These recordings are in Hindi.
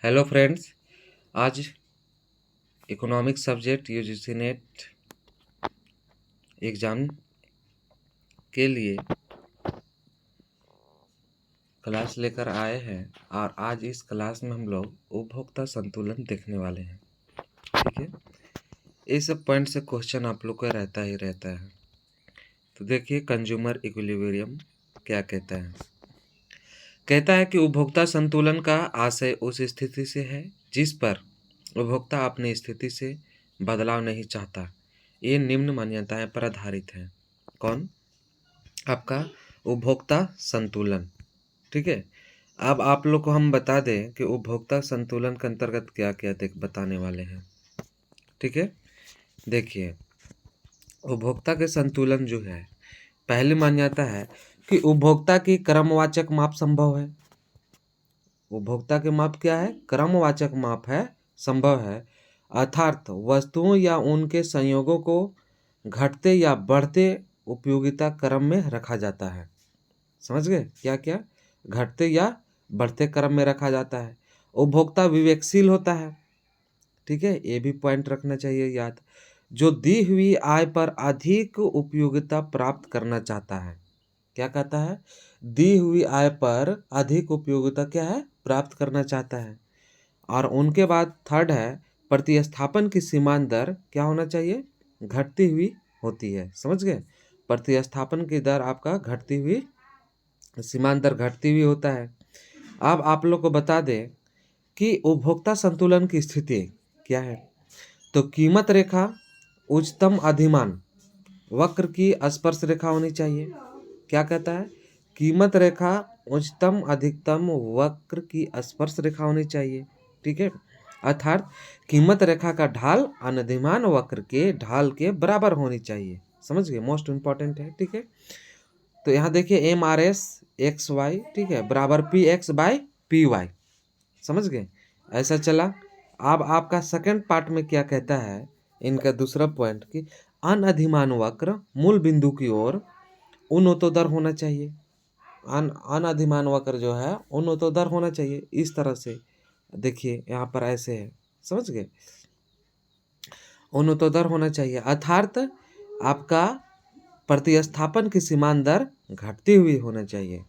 हेलो फ्रेंड्स, आज economic subject UGC net exam के लिए क्लास लेकर आए हैं और आज इस क्लास में हम लोग उपभोक्ता संतुलन देखने वाले हैं। ठीक है, इस पॉइंट से क्वेश्चन आप लोग का रहता ही रहता है। तो देखिए, कंज्यूमर इक्विलिब्रियम क्या कहता है। कहता है कि उपभोक्ता संतुलन का आशय उस स्थिति से है जिस पर उपभोक्ता अपनी स्थिति से बदलाव नहीं चाहता। ये निम्न मान्यताएं पर आधारित है। कौन? आपका उपभोक्ता संतुलन। ठीक है, अब आप लोग को हम बता दें कि उपभोक्ता संतुलन के अंतर्गत क्या क्या बताने वाले हैं। ठीक है, देखिए, उपभोक्ता के संतुलन जो है, पहली मान्यता है कि उपभोक्ता की क्रमवाचक माप संभव है। उपभोक्ता के माप क्या है? क्रमवाचक माप है, संभव है। अर्थात वस्तुओं या उनके संयोगों को घटते या बढ़ते उपयोगिता क्रम में रखा जाता है। समझ गए? क्या क्या? घटते या बढ़ते क्रम में रखा जाता है। उपभोक्ता विवेकशील होता है। ठीक है, ये भी पॉइंट रखना चाहिए याद। जो दी हुई आय पर अधिक उपयोगिता प्राप्त करना चाहता है। क्या कहता है? दी हुई आय पर अधिक उपयोगिता क्या है? प्राप्त करना चाहता है। और उनके बाद थर्ड है, प्रतिस्थापन की सीमांत दर क्या होना चाहिए? घटती हुई होती है। समझ गए? प्रतिस्थापन की दर आपका घटती हुई, सीमांत दर घटती हुई होता है। अब आप लोग को बता दें कि उपभोक्ता संतुलन की स्थिति क्या है। तो कीमत रेखा उच्चतम अधिमान वक्र की स्पर्श रेखा होनी चाहिए। क्या कहता है? कीमत रेखा उच्चतम अधिकतम वक्र की स्पर्श रेखा होनी चाहिए। ठीक है, अर्थात कीमत रेखा का ढाल अनधिमान वक्र के ढाल के बराबर होनी चाहिए। समझ गए? मोस्ट इंपॉर्टेंट है। ठीक है, तो यहाँ देखिए MRS XY, ठीक है, बराबर PX बाई PY। समझ गए? ऐसा चला। अब आपका सेकंड पार्ट में क्या कहता है, इनका दूसरा पॉइंट कि अनधिमान वक्र मूल बिंदु की ओर उन्नतोदर होना चाहिए। अनधिमान वक्र जो है उन्नतोदर होना चाहिए। इस तरह से देखिए, यहाँ पर ऐसे है। समझ गए? उन्नतोदर होना चाहिए, अर्थात आपका प्रतिस्थापन की सीमांत दर घटती हुई होना चाहिए।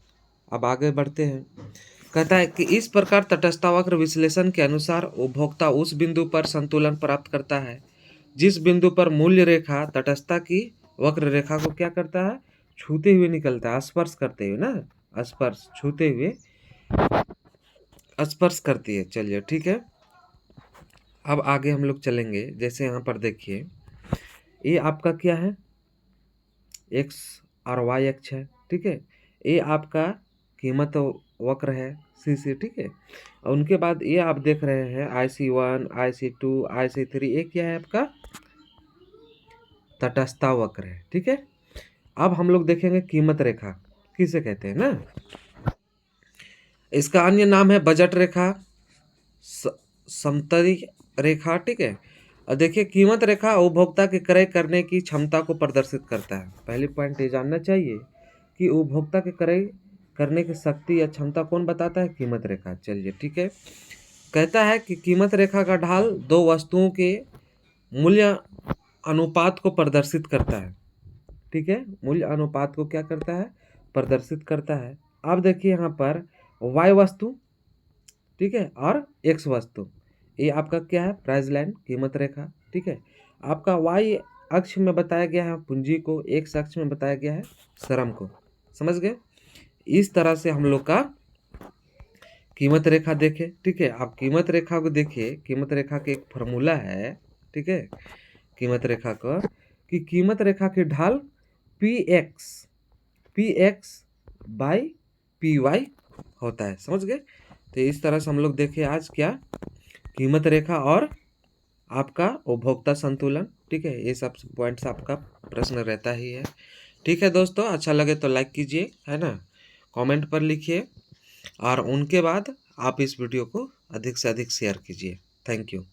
अब आगे बढ़ते हैं। कहता है कि इस प्रकार तटस्थता वक्र विश्लेषण के अनुसार उपभोक्ता उस बिंदु पर संतुलन प्राप्त करता है जिस बिंदु पर मूल्य रेखा तटस्थता की वक्र रेखा को क्या करता है? छूते हुए निकलता है, स्पर्श करते हुए ना, स्पर्श, छूते हुए स्पर्श करती है। चलिए, ठीक है, अब आगे हम लोग चलेंगे। जैसे यहाँ पर देखिए, ये आपका क्या है? एक्स और वाई अक्ष है। ठीक है, ये आपका कीमत वक्र है CC। ठीक है, और उनके बाद ये आप देख रहे हैं IC1, IC2, IC3, ये क्या है आपका? तटस्थता वक्र है। ठीक है, अब हम लोग देखेंगे कीमत रेखा किसे कहते हैं ना। इसका अन्य नाम है बजट रेखा, समतली रेखा। ठीक है, और देखिए, कीमत रेखा उपभोक्ता के क्रय करने की क्षमता को प्रदर्शित करता है। पहली पॉइंट ये जानना चाहिए कि उपभोक्ता के क्रय करने की शक्ति या क्षमता कौन बताता है? कीमत रेखा। चलिए, ठीक है, कहता है कि कीमत रेखा का ढाल दो वस्तुओं के मूल्य अनुपात को प्रदर्शित करता है। ठीक है, मूल्य अनुपात को क्या करता है? प्रदर्शित करता है। अब देखिए यहाँ पर Y वस्तु, ठीक है, और X वस्तु, ये आपका क्या है? प्राइस लाइन, कीमत रेखा। ठीक है, आपका Y अक्ष में बताया गया है पूंजी को, X अक्ष में बताया गया है श्रम को। समझ गए? इस तरह से हम लोग का कीमत रेखा देखे। ठीक है, आप कीमत रेखा को देखिए। कीमत रेखा के एक फॉर्मूला है, ठीक है, कीमत रेखा का, कि कीमत रेखा की ढाल PX बाई PY होता है। समझ गए? तो इस तरह से हम लोग देखे आज क्या, कीमत रेखा और आपका उपभोक्ता संतुलन। ठीक है, ये सब पॉइंट्स आपका प्रश्न रहता ही है। ठीक है दोस्तों, अच्छा लगे तो लाइक कीजिए, है ना, कमेंट पर लिखिए, और उनके बाद आप इस वीडियो को अधिक से अधिक शेयर कीजिए। Thank you.